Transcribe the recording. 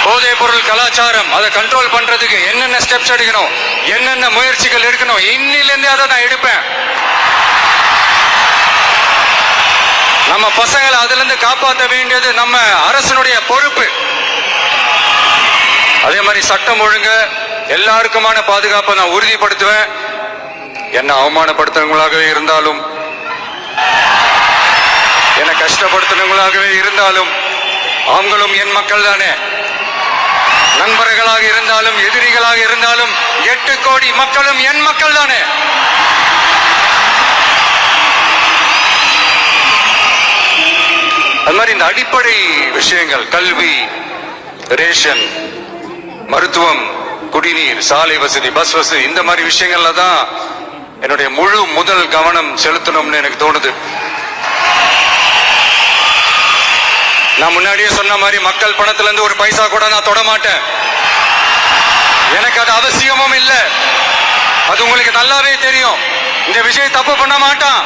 போதைப் பொருள் கலாச்சாரம் அதை கண்ட்ரோல் பண்றதுக்கு என்னென்ன ஸ்டெப்ஸ் எடுக்கணும், என்னென்ன முயற்சிகள் எடுக்கணும், இன்னிலிருந்தே அதை நான் எடுப்பேன். நம்ம பசங்களை அதுல இருந்து காப்பாற்ற வேண்டியது நம்ம அரசனுடைய பொறுப்பு. அதே மாதிரி சட்டம் ஒழுங்கு எல்லாருக்குமான பாதுகாப்பை நான் உறுதிப்படுத்துவேன். என்ன அவமானப்படுத்துறவங்களாகவே இருந்தாலும், என்ன கஷ்டப்படுத்துறவங்களாகவே இருந்தாலும், அவங்களும் என் மக்கள் தானே. நண்பர்களாக இருந்தாலும் எதிரிகளாக இருந்தாலும் 8 கோடி மக்களும் என் மக்கள் தானே. அது மாதிரி இந்த அடிப்படை விஷயங்கள், கல்வி, ரேஷன், மருத்துவம், குடிநீர், சாலை வசதி, பஸ் வசதி, இந்த மாதிரி விஷயங்கள்ல தான் என்னுடைய முதல் கவனம் செலுத்தணும்னு எனக்கு தோணுது. நான் முன்னாடியே சொன்ன மாதிரி மக்கள் பணத்துல இருந்து ஒரு பைசா கூட நான் தொட மாட்டேன். எனக்கு அது அவசியமும் இல்லை. அது உங்களுக்கு நல்லாவே தெரியும். இந்த விஷயம் தப்பு பண்ண மாட்டான்.